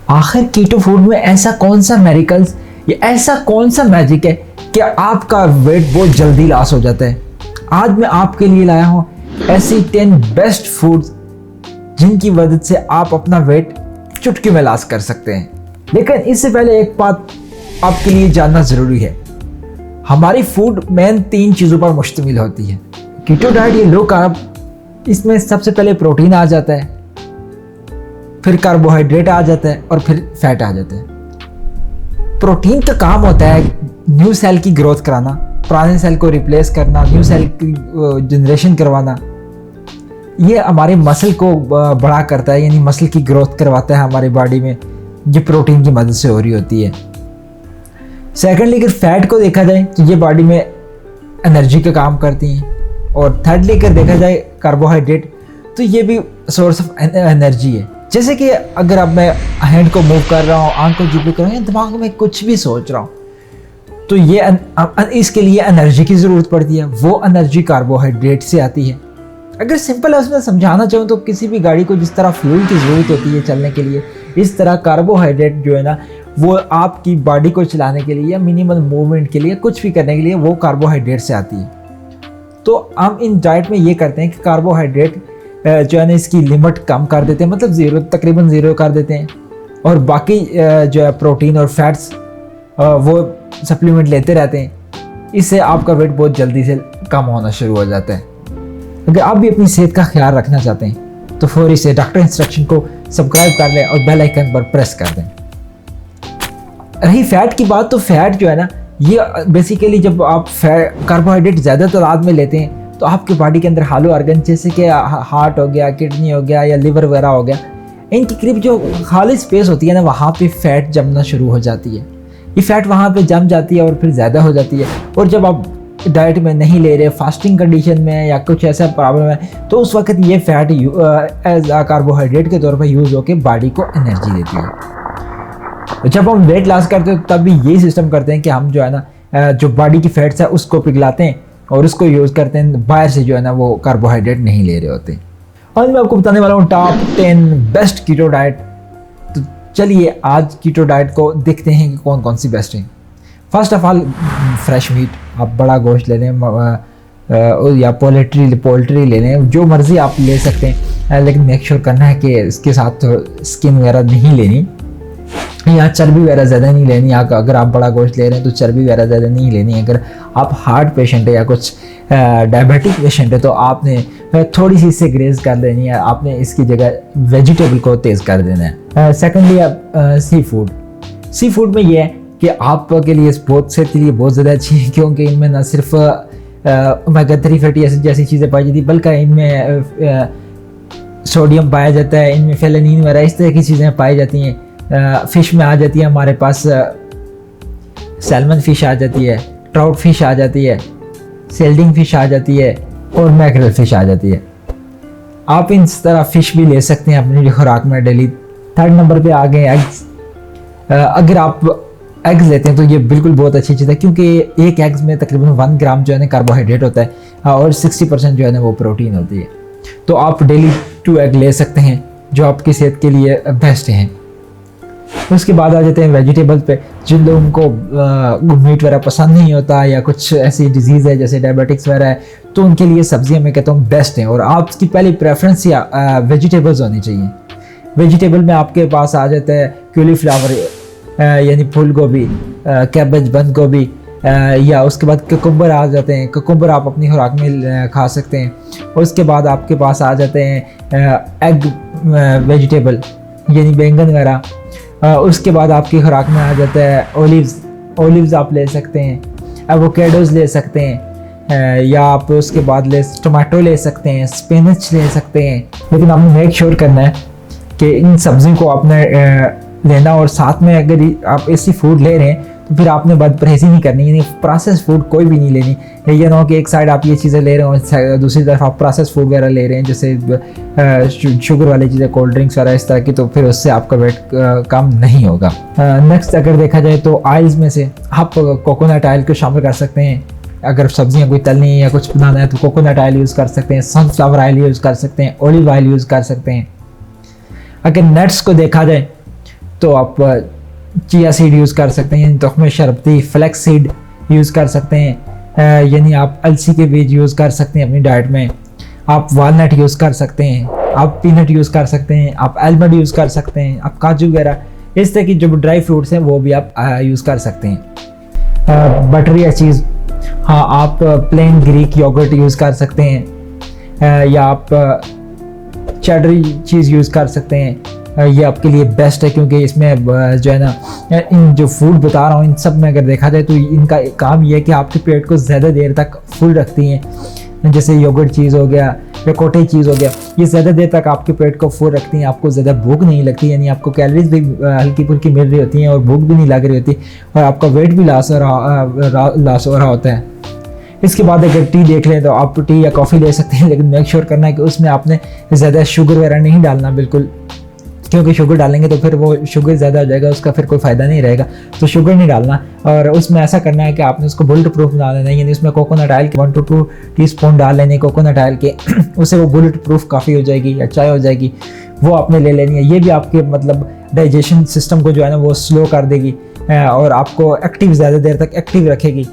आखिर कीटो फूड में ऐसा कौन सा मेरिकल्स या ऐसा कौन सा मैजिक है कि आपका वेट बहुत जल्दी लॉस हो जाता है। आज मैं आपके लिए लाया हूँ ऐसी 10 बेस्ट फूड्स जिनकी वजह से आप अपना वेट चुटकी में लॉस कर सकते हैं। लेकिन इससे पहले एक बात आपके लिए जानना ज़रूरी है। हमारी फूड मेन 3 चीज़ों पर मुश्तमिल होती है। कीटो डाइट ये लो कार्ब, इसमें सबसे पहले प्रोटीन आ जाता है, फिर कार्बोहाइड्रेट आ जाता है और फिर फैट आ जाता है। प्रोटीन का काम होता है न्यू सेल की ग्रोथ कराना, पुराने सेल को रिप्लेस करना, न्यू सेल की जनरेशन करवाना। ये हमारे मसल को बड़ा करता है, यानी मसल की ग्रोथ करवाता है हमारी बॉडी में, ये प्रोटीन की मदद से हो रही होती है। सेकेंडली अगर फैट को देखा जाए तो ये बॉडी में एनर्जी का काम करती हैं। और थर्डली अगर देखा जाए कार्बोहाइड्रेट, तो ये भी सोर्स ऑफ एनर्जी है। जैसे कि अगर अब मैं हैंड को मूव कर रहा हूँ, आंख को जिप कर रहा हूँ, दिमाग में कुछ भी सोच रहा हूँ, तो ये इसके लिए एनर्जी की ज़रूरत पड़ती है। वो एनर्जी कार्बोहाइड्रेट से आती है। अगर सिंपल उसमें समझाना चाहूँ तो किसी भी गाड़ी को जिस तरह फ्यूल की ज़रूरत होती है चलने के लिए, इस तरह कार्बोहाइड्रेट जो है ना, वो आपकी बॉडी को चलाने के लिए या मिनिमल मूवमेंट के लिए, कुछ भी करने के लिए, वो कार्बोहाइड्रेट से आती है। तो हम इन डाइट में ये करते हैं कि कार्बोहाइड्रेट जो है ना इसकी लिमिट कम कर देते हैं, मतलब तकरीबन ज़ीरो कर देते हैं, और बाकी जो है प्रोटीन और फैट्स वो सप्लीमेंट लेते रहते हैं। इससे आपका वेट बहुत जल्दी से कम होना शुरू हो जाता है। अगर आप भी अपनी सेहत का ख्याल रखना चाहते हैं तो फौरी से डॉक्टर इंस्ट्रक्शन को सब्सक्राइब कर लें और बेल आइकन पर प्रेस कर दें। रही फैट की बात, तो फैट जो है ना, ये बेसिकली जब आप कार्बोहाइड्रेट ज़्यादा तादाद में लेते हैं तो आपके बॉडी के अंदर हालो ऑर्गन जैसे कि हार्ट हो गया, किडनी हो गया या लिवर वगैरह हो गया, इनकी करीब जो खाली स्पेस होती है ना, वहाँ पे फैट जमना शुरू हो जाती है। ये फैट वहाँ पे जम जाती है और फिर ज़्यादा हो जाती है। और जब आप डाइट में नहीं ले रहे, फास्टिंग कंडीशन में या कुछ ऐसा प्रॉब्लम है, तो उस वक्त ये फैट एज कार्बोहाइड्रेट के तौर पर यूज़ होकर बॉडी को एनर्जी देती है। जब हम वेट लॉस करते हैं तब भी यही सिस्टम करते हैं कि हम जो है ना, जो बॉडी की फैट्स है उसको पिघलाते हैं और उसको यूज़ करते हैं। बाहर से जो है ना वो कार्बोहाइड्रेट नहीं ले रहे होते। आज मैं आपको बताने वाला हूँ टॉप 10 बेस्ट कीटो डाइट। तो चलिए आज कीटो डाइट को देखते हैं कि कौन कौन सी बेस्ट हैं। First of all, fresh meat. आप बड़ा गोश्त ले लें या पोल्ट्री ले लें, जो मर्ज़ी आप ले सकते हैं, लेकिन मेक श्योर करना है कि इसके साथ स्किन वगैरह नहीं लेनी या चर्बी वगैरह ज़्यादा नहीं लेनी। अगर आप बड़ा गोश्त ले रहे हैं तो चर्बी वगैरह ज़्यादा नहीं लेनी। अगर आप हार्ट पेशेंट है या कुछ डायबिटिक पेशेंट है तो आपने थोड़ी सी इससे ग्रेज कर लेनी है। आपने इसकी जगह वेजिटेबल को तेज़ कर देना है। सेकेंडली, आप सी फूड में ये है कि आपके लिए बहुत सेहत के लिए बहुत ज़्यादा अच्छी है, क्योंकि इनमें ना सिर्फ ओमेगा 3 फैटी एसिड जैसी चीज़ें पाई जाती, बल्कि इनमें सोडियम पाया जाता है, इनमें फेलेनिन वगैरह इस तरह की चीज़ें पाई जाती हैं। फ़िश में आ जाती है हमारे पास सैल्मन फ़िश आ जाती है, ट्राउट फ़िश आ जाती है, सेल्डिंग फ़िश आ जाती है और मैकरल फ़िश आ जाती है। आप इन तरह फ़िश भी ले सकते हैं अपनी खुराक में डेली। थर्ड नंबर पे आ गए एग्स। अगर आप एग्स लेते हैं तो ये बिल्कुल बहुत अच्छी चीज़ है, क्योंकि एक एग्स में तकरीबन 1 ग्राम जो है ना कार्बोहाइड्रेट होता है और 60% जो है ना वो प्रोटीन होती है। तो आप डेली 2 एग ले सकते हैं जो आपकी सेहत के लिए बेस्ट हैं। उसके बाद आ जाते हैं वेजिटेबल्स पे। जिन लोगों को मीट वगैरह पसंद नहीं होता या कुछ ऐसी डिजीज़ है जैसे डायबिटिक्स वगैरह है, तो उनके लिए सब्जियां मैं कहता हूँ बेस्ट हैं। और आपकी पहली प्रेफरेंस या वेजिटेबल्स होनी चाहिए। वेजिटेबल में आपके पास आ जाता है कॉलीफ्लावर यानी फूल गोभी, कैबेज, बंद गोभी, या उसके बाद कुकुम्बर आ जाते हैं। कुकुम्बर आप अपनी खुराक में खा सकते हैं। और उसके बाद आपके पास आ जाते हैं एग वेजिटेबल यानी बैंगन वगैरह। उसके बाद आपकी खुराक में आ जाता है ओलिव्स आप ले सकते हैं, एवोकेडोज ले सकते हैं, या आप उसके बाद टमाटो ले सकते हैं, स्पिनच ले सकते हैं। लेकिन आपने मेक श्योर करना है कि इन सब्जियों को आपने लेना, और साथ में अगर आप ऐसी फूड ले रहे हैं तो फिर आपने बदपरहेज़ी नहीं करनी, यानी प्रोसेस फूड कोई भी नहीं लेनी। ये ना हो कि एक साइड आप ये चीज़ें ले रहे हो, दूसरी तरफ आप प्रोसेस फूड वगैरह ले रहे हैं, जैसे शुगर वाली चीज़ें, कोल्ड ड्रिंक्स वगैरह इस तरह की, तो फिर उससे आपका वेट कम नहीं होगा। नेक्स्ट अगर देखा जाए तो ऑयल्स में से आप कोकोनट ऑयल को शामिल कर सकते हैं। अगर सब्जियां कोई तलनी है या कुछ बनाना है तो कोकोनट ऑयल यूज़ कर सकते हैं, सनफ्लावर ऑयल यूज़ कर सकते हैं, ऑलिव ऑयल यूज़ कर सकते हैं। अगर नट्स को देखा जाए तो आप चिया सीड यूज़ कर सकते हैं, यानी तख्म शरबती, फ्लैक्स सीड यूज़ कर सकते हैं, यानी आप अलसी के बीज यूज़ कर सकते हैं अपनी डाइट में। आप वालनट यूज़ कर सकते हैं, आप पीनट यूज़ कर सकते हैं, आप आलमंड यूज़ कर सकते हैं, आप काजू वगैरह इस तरह की जो ड्राई फ्रूट्स हैं वो भी आप यूज़ कर सकते हैं। बटरी चीज़, हाँ, आप प्लेन ग्रीक योगर्ट यूज़ कर सकते हैं, या आप चेडर चीज़ यूज़ कर सकते हैं। ये आपके लिए बेस्ट है, क्योंकि इसमें जो है ना, इन जो फूड बता रहा हूँ इन सब में अगर देखा जाए तो इनका काम ये है कि आपके पेट को ज़्यादा देर तक फुल रखती हैं। जैसे योगर्ट चीज़ हो गया या कोटे चीज़ हो गया, ये ज़्यादा देर तक आपके पेट को फुल रखती हैं, आपको ज़्यादा भूख नहीं लगती, यानी आपको कैलोरीज भी हल्की फुल्की मिल रही होती हैं और भूख भी नहीं लग रही होती, और आपका वेट भी लॉस हो रहा होता है। इसके बाद अगर टी देख लें तो आप टी या कॉफ़ी ले सकते हैं, लेकिन मेक श्योर करना है कि उसमें आपने ज़्यादा शुगर वगैरह नहीं डालना बिल्कुल, क्योंकि शुगर डालेंगे तो फिर वो शुगर ज़्यादा हो जाएगा, उसका फिर कोई फ़ायदा नहीं रहेगा, तो शुगर नहीं डालना। और उसमें ऐसा करना है कि आपने उसको बुलेट प्रूफ बना लेना है, यानी उसमें कोकोनट ऑयल के 1 to 2 टीस्पून डाल लेने कोकोनट ऑयल के, उससे वो बुलेट प्रूफ काफ़ी हो जाएगी या चाय हो जाएगी, वो आपने ले लेनी है। ये भी आपके मतलब डाइजेशन सिस्टम को जो है ना वो स्लो कर देगी और आपको एक्टिव, ज़्यादा देर तक एक्टिव रखेगी।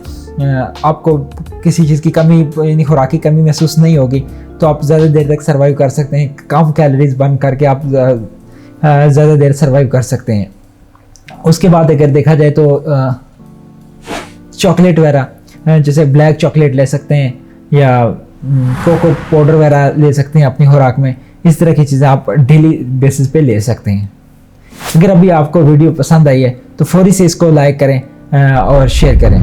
आपको किसी चीज़ की कमी, यानी खुराक की कमी महसूस नहीं होगी, तो आप ज़्यादा देर तक सर्वाइव कर सकते हैं। कम कैलोरीज बर्न करके आप ज़्यादा देर सर्वाइव कर सकते हैं। उसके बाद अगर देखा जाए तो चॉकलेट वगैरह, जैसे ब्लैक चॉकलेट ले सकते हैं या कोको पाउडर वगैरह ले सकते हैं अपनी खुराक में। इस तरह की चीज़ें आप डेली बेसिस पे ले सकते हैं। अगर अभी आपको वीडियो पसंद आई है तो फौरी से इसको लाइक करें और शेयर करें।